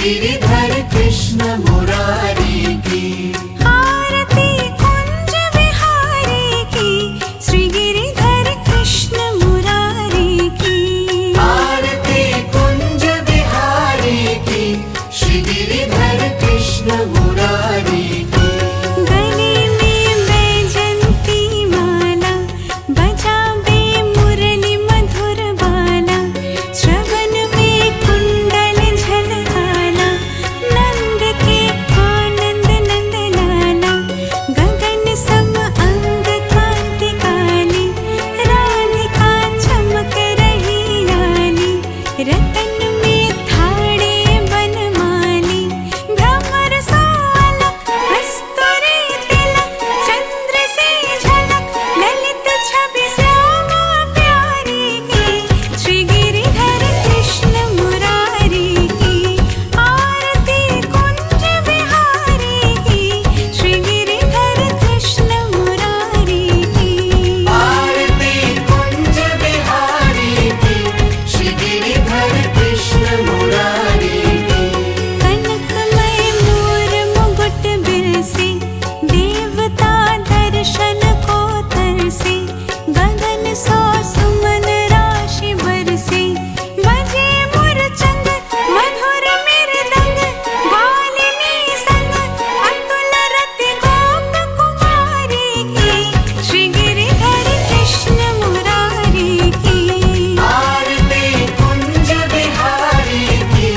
गिरिधर कृष्ण मुरारी की। आरती कुंज बिहारी की, श्री गिरिधर कृष्ण मुरारी की। आरती कुंज बिहारी की, श्री गिरिधर कृष्ण मुरारी की। गले में वैजंती माला, बजावे मुरली मधुर बाला। श्रवण में कुंडल झलकाला, नंद के आनंद नंद लाला। गगन सम अंग कांति काली, राधिका चमक रही लाली। रतन में थाड़े बनमाली, भ्रमर सोलक कस्तूरी तिलक। चंद्र से झलक ललित छवि श्यामा प्यारी की, श्री गिरिधर कृष्ण मुरारी की। आरती कुंज बिहारी की, श्री गिरिधर कृष्ण मुरारी की। आरती कुंज बिहारी की, श्री गिरिधर कृष्ण मुरारी की। कनकमय मोर मुकुट बिरसे, देवता दर्शन को तरसे। गगन सौ सुमन राशि बरसे, बजे मुरचंग मधुर मृदंग। बालिनी संग अतुल रति गोप कुमारी की, श्री गिरिधर कृष्ण मुरारी की। आरती कुंज बिहारी की,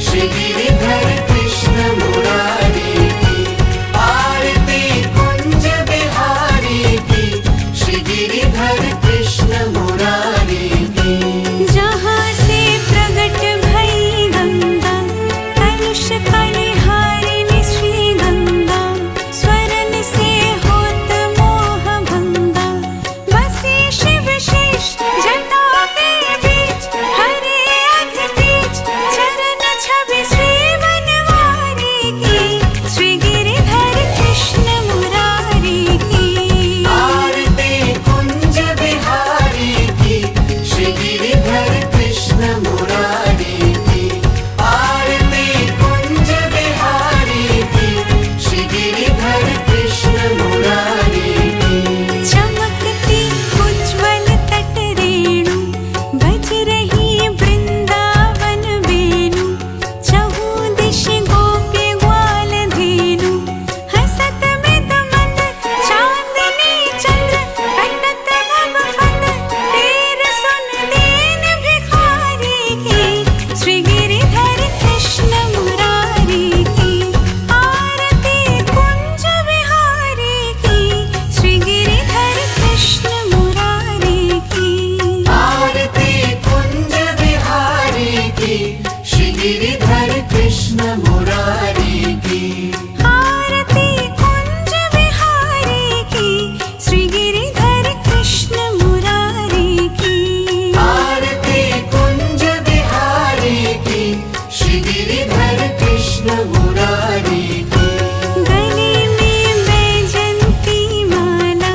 श्री गिरिधर कृष्ण मुरारी की। आरती कुंज बिहारी की, श्री गिरिधर कृष्ण मुरारी की। जहाँ से प्रगट भई गंगा, कलुष कलिहारिणी श्री गंगा। स्वरन से होत मोह भंगा, बसी शिव शेष जटा के बीच। हरे अधतीच चरण छवि श्री बनवारी की, श्री गिरिधर कृष्ण मुरारी की। आरती कुंज बिहारी की, श्री गिरिधर कृष्ण मुरारी की। आरती कुंज बिहारी की, श्री गिरिधर कृष्ण मुरारी की। चमकती उज्ज्वल तट रेणु, बज रही वृंदावन वेणु। चहु दिश गोपी ग्वाल धेनु, हसत मृद मंद चांदनी चंद्र। कटत भव फंद तेर सुन दीन भिखारी की, श्री गिरिधर कृष्ण मुरारी की। आरती कुंज बिहारी की, श्री गिरिधर कृष्ण मुरारी की। आरती कुंज बिहारी की, श्री गिरिधर कृष्ण मुरारी की। आरती कुंज बिहारी की, श्री गिरिधर कृष्ण मुरारी की। आरती कुंज बिहारी की, श्री गिरिधर कृष्ण मुरारी की। गले में वैजंती माला,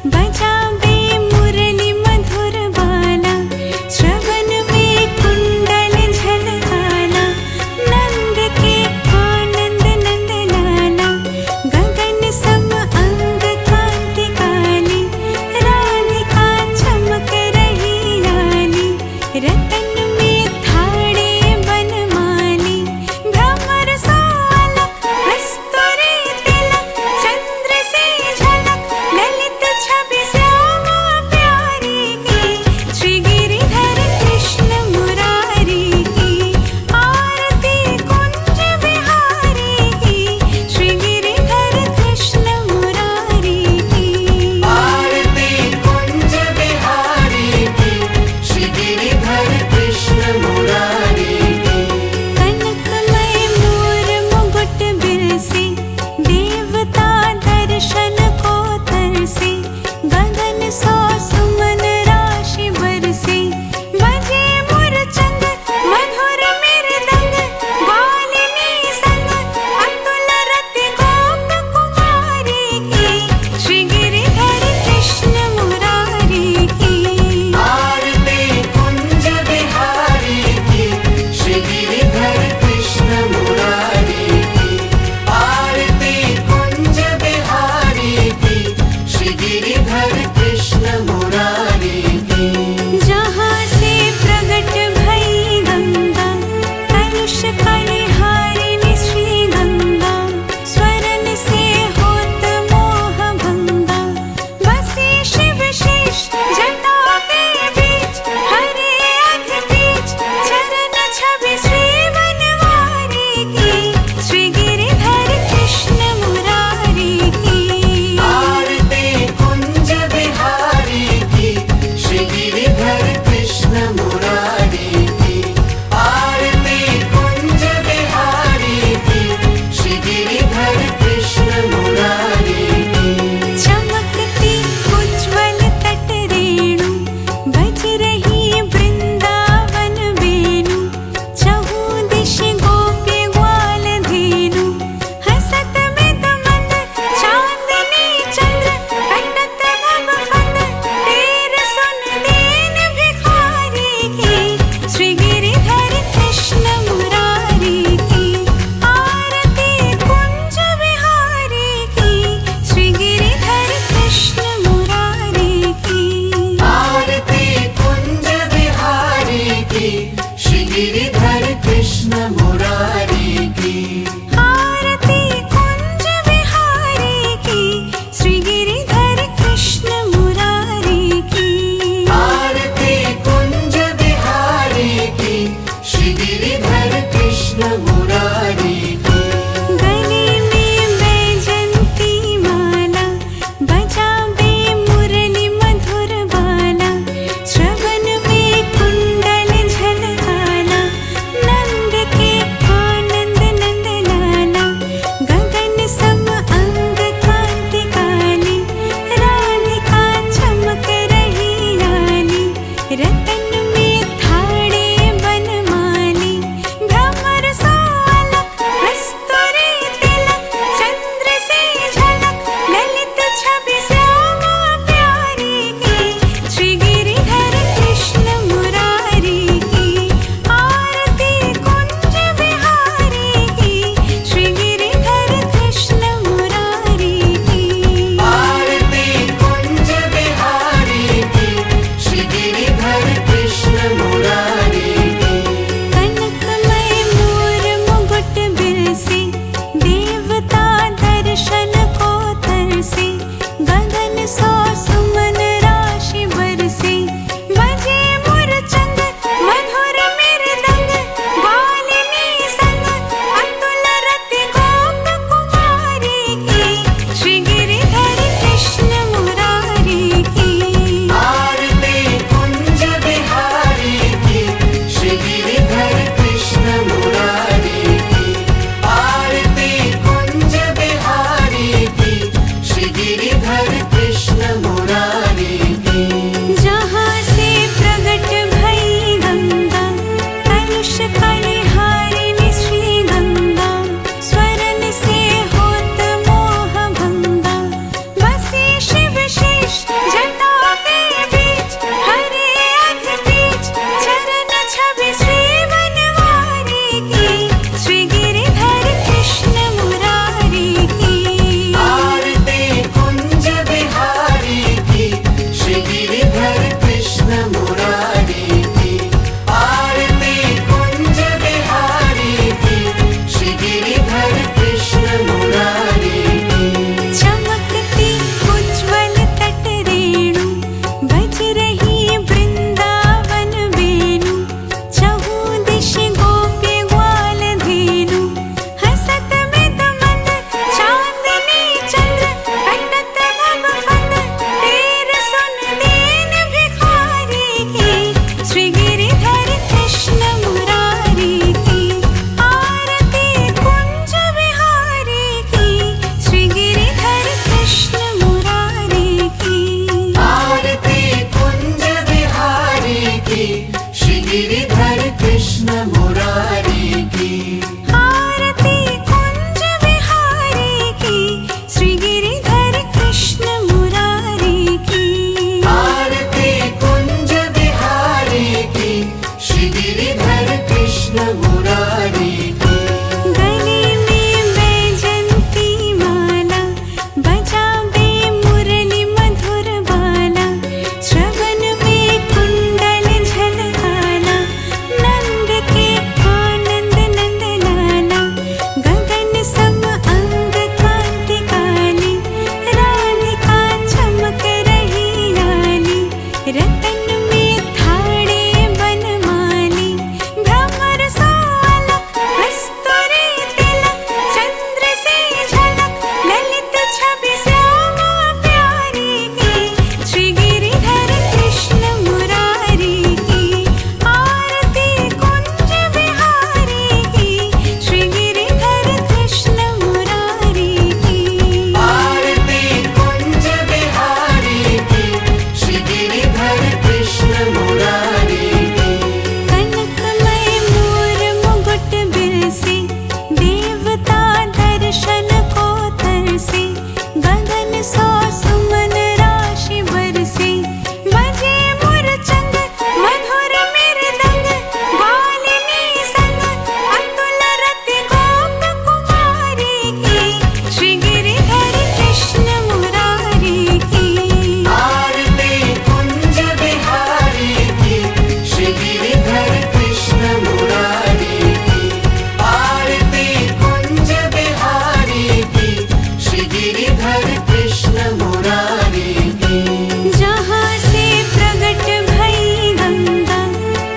बजावे मुरली मधुर बाला। श्रवण में कुंडल झलकाला, नंद के आनंद नंद लाला। गगन सम अंग कांति काली, राधिका चमक रही लाली। रतन में थाड़े बनमाली, भ्रमर सोलक कस्तूरी तिलक। चंद्र से झलक ललित छवि श्यामा प्यारी की, श्री गिरिधर कृष्ण मुरारी की। आरती कुंज बिहारी की, श्री गिरिधर कृष्ण मुरारी की। आरती कुंज बिहारी की, श्री गिरिधर कृष्ण मुरारी की। कनकमय मोर मुकुट बिरसे, देवता दर्शन को तरसे। गगन सौ सुमन राशि बरसे, बजे मुरचंग मधुर मृदंग। बालिनी संग अतुल रति गोप कुमारी की, श्री गिरिधर कृष्ण मुरारी की। आरती कुंज बिहारी गिरिधर कृष्ण मुरारी की आरती कुंज बिहारी की श्री गिरिधर कृष्ण मुरारी की आरती कुंज बिहारी की श्री गिरिधर कृष्ण मुरारी की गले में वैजंती माला बजावे मुरली मधुर बाला श्रवण में कुंडल झलकाला नंद के आनंद नंद लाला गगन सम अंग कांति काली राधिका चमक रही लाली रतन में थाड़े बनमाली भ्रमर सोलक कस्तूरी तिलक चंद्र से झलक ललित छवि श्यामा प्यारी की श्री गिरिधर कृष्ण मुरारी की आरती कुंज बिहारी की श्री गिरिधर कृष्ण मुरारी की आरती कुंज बिहारी की श्री गिरिधर कृष्ण मुरारी की कनकमय मोर मुकुट बिरसे देवता दर्शन को तरसे गगन सौ सुमन राशि बरसे बजे मुरचंग मधुर मृदंग बालिनी संग अतुल रति गोप कुमारी की श्री गिरिधर कृष्ण मुरारी की आरती कुंज बिहारी की श्री गिरिधर कृष्ण मुरारी की आरती कुंज बिहारी की श्री गिरिधर कृष्ण मुरारी की जहाँ से प्रगट भई गंगा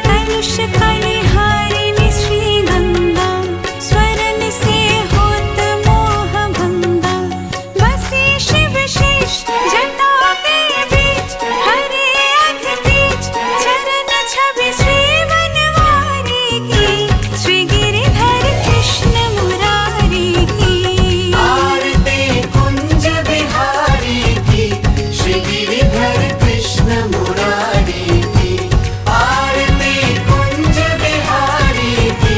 कलुष कलिहारिणी श्री गंगा स्वरन से होत मोह भंगा बसी शिव शेष जटा के बीच हरे अधीच चरण छवि श्री बनवारी की श्री गिरिधर कृष्ण मुरारी की आरती कुंज बिहारी की श्री गिरिधर कृष्ण मुरारी की आरती कुंज बिहारी की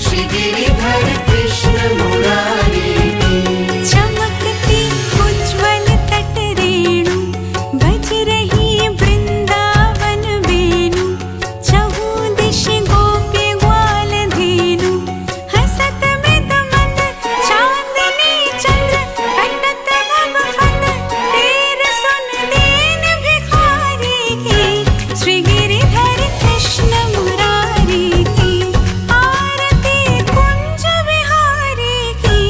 श्री गिरिधर कृष्ण मुरारी की चमकती उज्ज्वल तट रेणु बज रही वृंदावन वेणु चहु दिश गोपी ग्वाल धेनु हसत मृद मंद चांदनी चंद्र कटत भव फंद तीर सुन दीन भिखारी की श्री गिरिधर कृष्ण मुरारी की आरती कुंज बिहारी की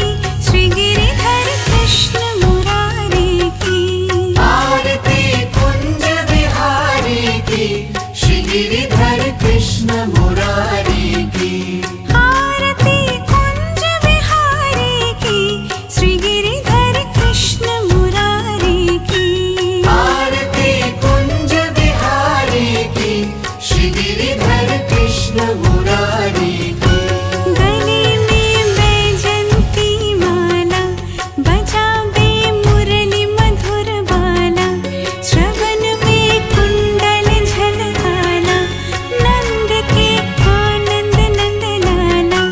श्री गिरिधर कृष्ण मुरारी की आरती कुंज बिहारी की श्री गिरिधर कृष्ण मुरारी की आरती कुंज बिहारी की श्री गिरिधर कृष्ण मुरारी की आरती कुंज बिहारी की श्री गिरिधर कृष्ण मुरारी की गले में वैजंती माला बजावे मुरली मधुर बाला श्रवण में कुंडल झलकाला नंद के आनंद नंद लाला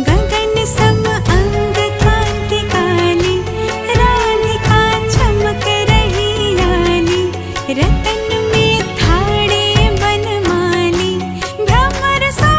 गगन सम अंग कांति काली राधिका चमक रही लाली रतन में थाड़े बनमाली भ्रमर सो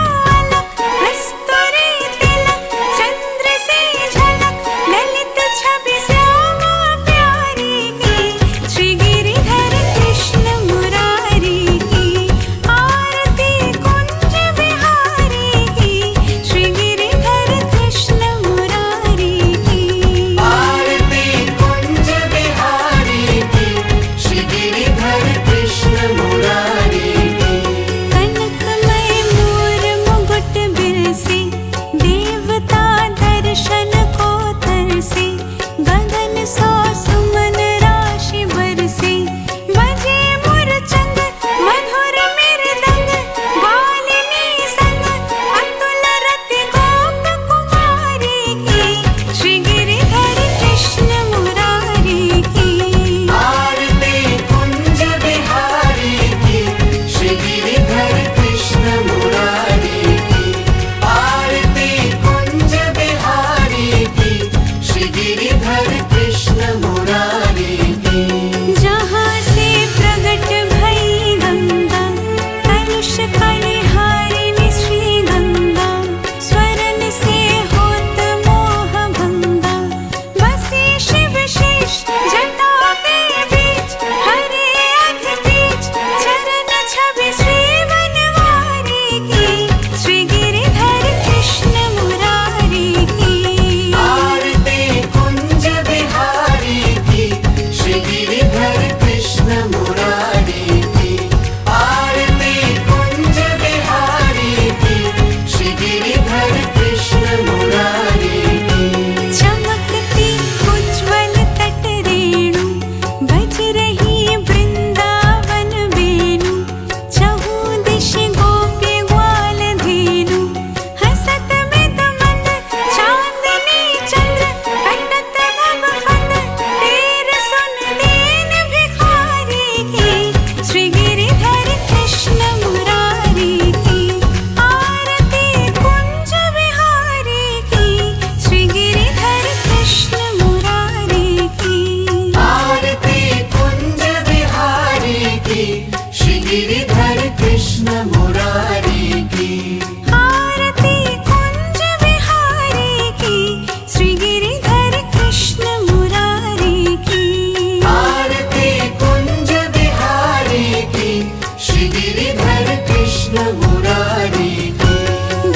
बिहारी की।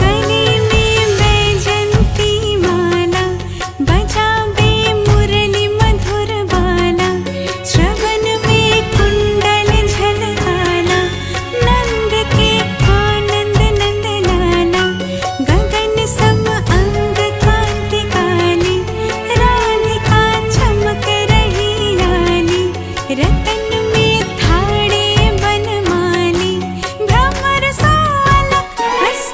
गले में बैजंती माला बजावे मुरली मधुर बाला श्रवण में कुंडल झलकाला नंद के आनंद नंद लाला गगन सम अंग कांति काली राधिका चमक रही लाली रतन में थाड़े बनमाली भ्रमर साला रस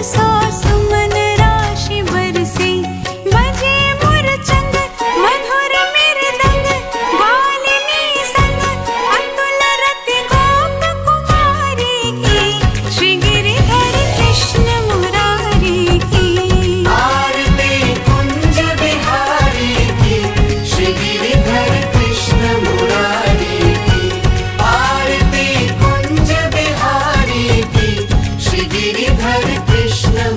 बरसो सुमन राशि बरसे बजे मुरचंग मधुर मृदंग गालिनी संग अतुल रति गोप कुमारी की श्री गिरिधर कृष्ण मुरारी की आरती कुंज बिहारी की श्री गिरिधर कृष्ण मुरारी की आरती कुंज बिहारी की श्री गिरिधर कृष्ण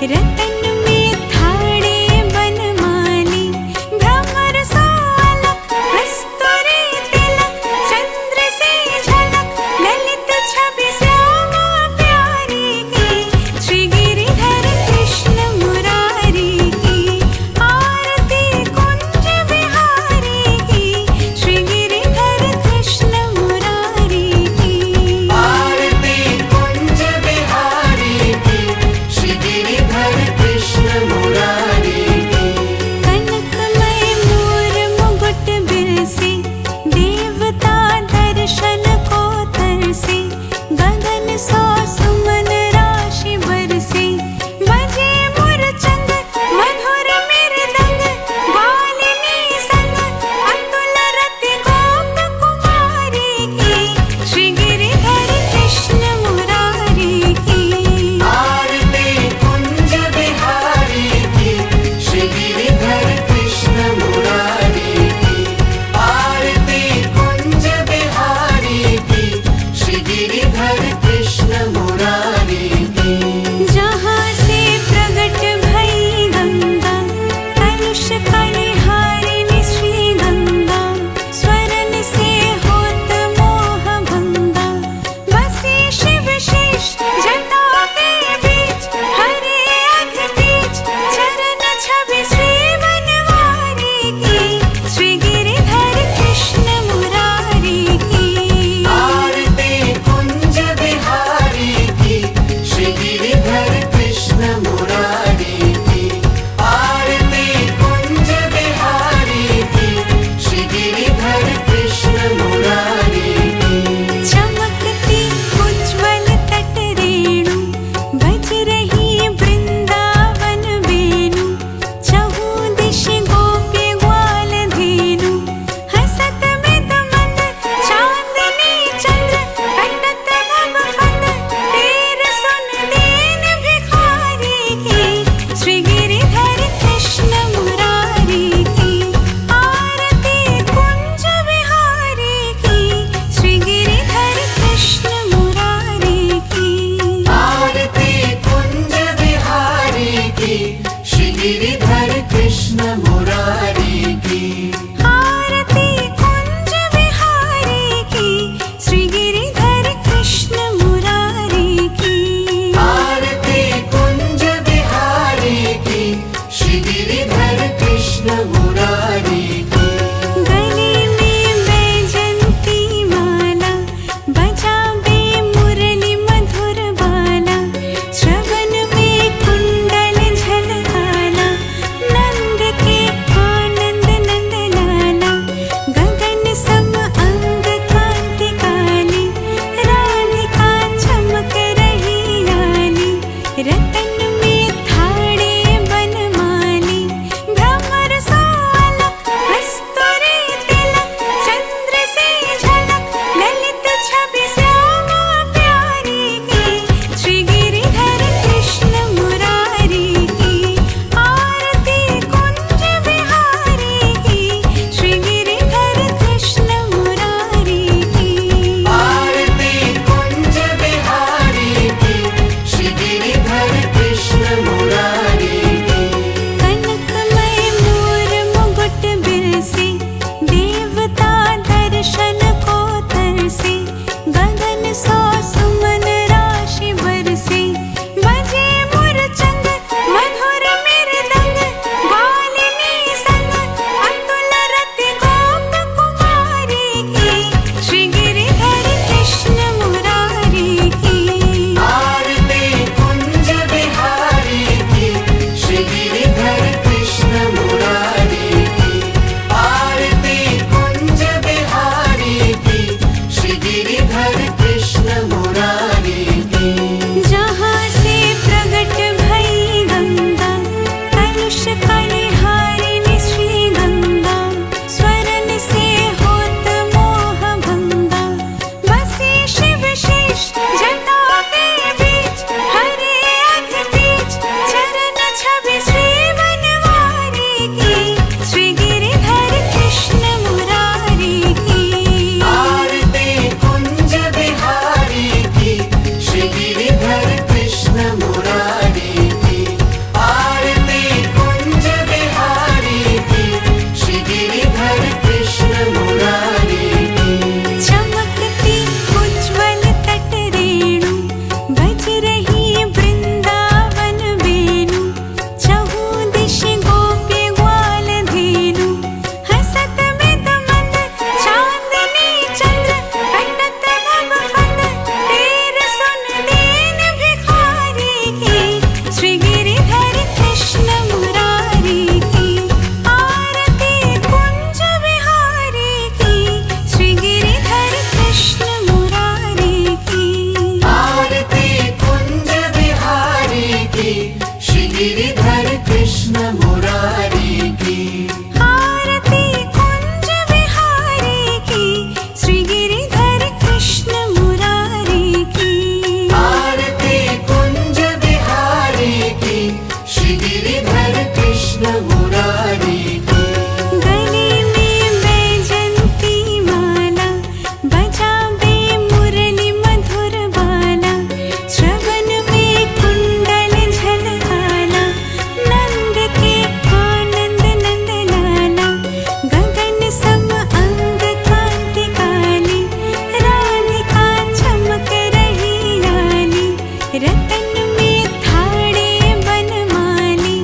रतन में थाड़े बनमाली, भ्रमर सोलक, कस्तूरी तिलक, चंद्र से झलक, ललित छवि श्यामा प्यारी की, श्री गिरिधर कृष्ण मुरारी की। आरती कुंज बिहारी की, श्री गिरिधर कृष्ण मुरारी की। आरती कुंज बिहारी की, श्री गिरिधर कृष्ण मुरारी की। कनकमय मोर मुकुट बिरसे, देवता दर्शन को तरसे, गगन सौ सुमन राशि बरसे, बजे मुरचंग मधुर मृदंग, ग्वालिनी संग अतुल रति गोप कुमारी की, श्री गिरिधर कृष्ण मुरारी की। आरती कुंज बिहारी की, श्री गिरिधर कृष्ण मुरारी की। आरती कुंज बिहारी की, श्री गिरिधर कृष्ण मुरारी की। जहाँ से प्रगट भई गंगा, कलुष कलिहारिणी श्री गंगा, स्वरन से होत मोह भंगा, बसी शिव शेष जटा के बीच, हरे अघ बीच, चरण छवि श्री बनवारी की, श्री गिरिधर कृष्ण मुरारी की। आरती कुंज बिहारी की, श्री गिरिधर कृष्ण मुरारी की। आरती कुंज बिहारी की, श्री गिरिधर कृष्ण मुरारी की। चमकती उज्ज्वल तट रेणु, बज रही वृंदावन वेणु, चहु दिश गोपी ग्वाल धेनु, हसत मृद मंद चांदनी चंद्र, कटत भव फंद, तेर सुन दीन भिखारी की, श्री गिरिधर कृष्ण मुरारी की। आरती कुंज बिहारी की, श्री गिरिधर कृष्ण मुरारी की। आरती कुंज बिहारी की, श्री गिरिधर कृष्ण मुरारी की। आरती कुंज बिहारी की, श्री गिरिधर कृष्ण मुरारी की। आरती कुंज बिहारी की, श्री गिरिधर कृष्ण मुरारी की। गले में वैजंती माला, बजावे मुरली मधुर बाला, श्रवण में कुंडल झलकाला, गिरिधर कृष्ण मुरारी की आरती कुंज बिहारी की श्री गिरिधर कृष्ण मुरारी की आरती कुंज बिहारी की श्री गिरिधर कृष्ण मुरारी की गले में बैजंती माला बजावे मुरली मधुर बाला श्रवण में कुंडल झलकाला नंद के आनंद नंद लाला गगन सम अंग कांति काली राधिका चमक रही लाली रतन में थाड़े बनमाली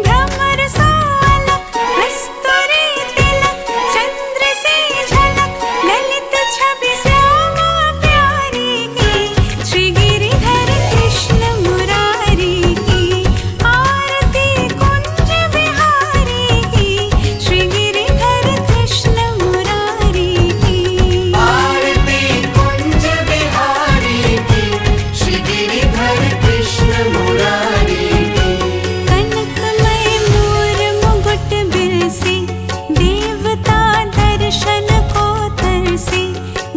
भ्रमर सोलक कस्तूरी तिलक चंद्र से झलक ललित छवि श्यामा प्यारी की श्री गिरिधर कृष्ण मुरारी की आरती कुंज बिहारी की श्री गिरिधर कृष्ण मुरारी की आरती कुंज बिहारी की श्री गिरिधर कृष्ण मुरारी की कनकमय मोर मुकुट बिरसे देवता दर्शन को तरसे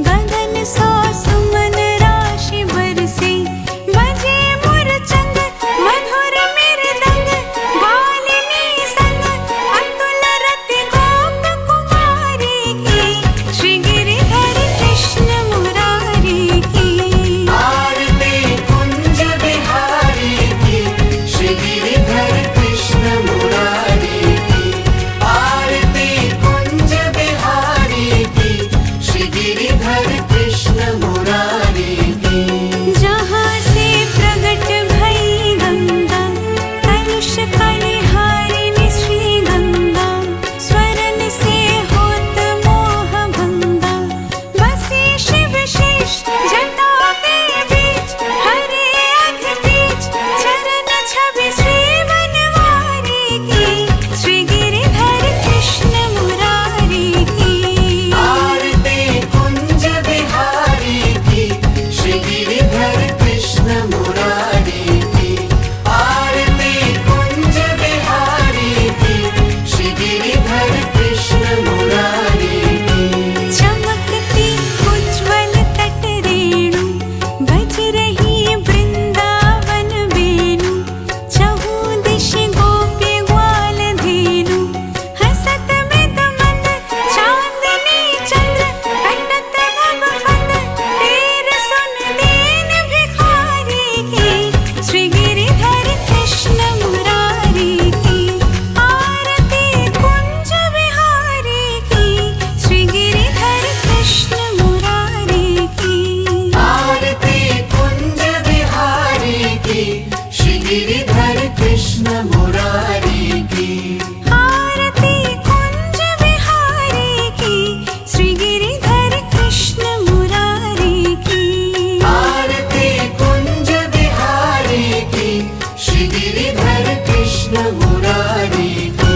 गगन सौ सुमन राशि बरसे बजे मुरचंग मधुर मृदंग बालिनी संग अतुल रति गोप कुमारी की श्री गिरिधर कृष्ण मुरारी की आरती कुंज बिहारी की श्री गिरिधर कृष्ण मुरारी की आरती कुंज बिहारी की श्री गिरिधर कृष्ण मुरारी की जहाँ से प्रगट भई गंगा कलुष कलिहारिणी श्री गंगा स्वरन से होत मोह भंगा बसी शिव शेष जटा के बीच हरे अध बीच चरण छवि श्री बनवारी की श्री गिरिधर कृष्ण मुरारी की आरती कुंज बिहारी की श्री गिरिधर कृष्ण मुरारी की आरती कुंज बिहारी की श्री गिरिधर कृष्ण मुरारी की चमकती उज्ज्वल तट रेणु बज रही वृंदावन वेणु चहु दिश गोपी ग्वाल धेनु हसत मृद मंद चांदनी चंद्र कटत नभ फंद तीर सुन दीन भिखारी की श्री गिरिधर कृष्ण मुरारी की आरती कुंज बिहारी की श्री गिरिधर कृष्ण मुरारी की आरती कुंज बिहारी की श्री गिरिधर कृष्ण मुरारी की आरती कुंज बिहारी की श्री गिरिधर कृष्ण मुरारी की आरती कुंज बिहारी की श्री गिरिधर कृष्ण मुरारी की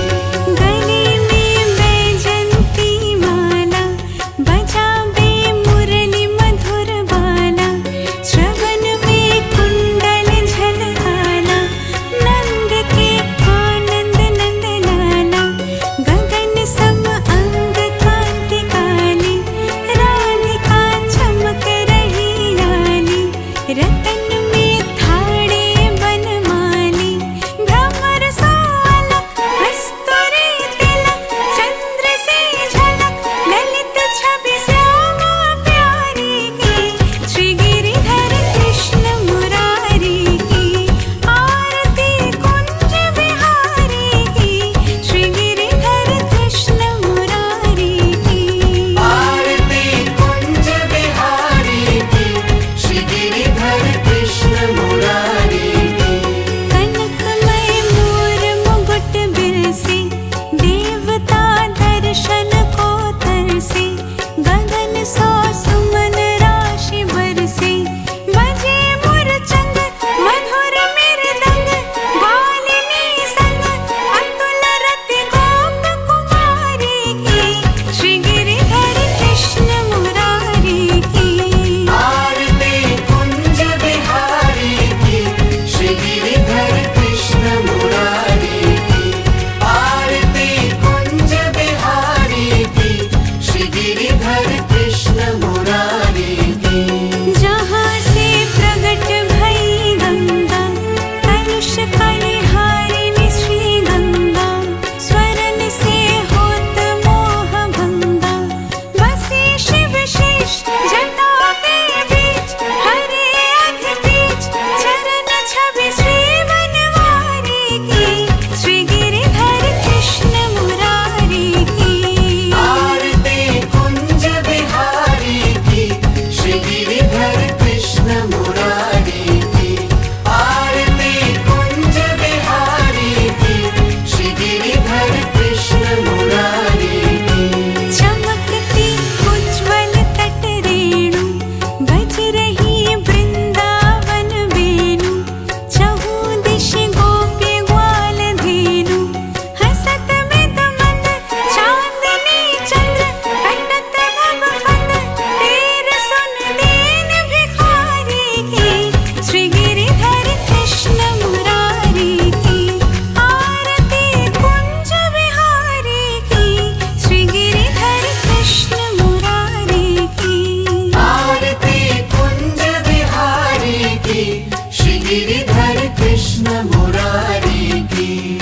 गले में बैजंती माला बजावे मुरली मधुर बाला श्रवण में कुंडल झलकाला नंद के आनंद नंद लाला गगन सम अंग कांति काली राधिका चमक रही लाली रतन में थाड़े बनमाली भ्रमर सो की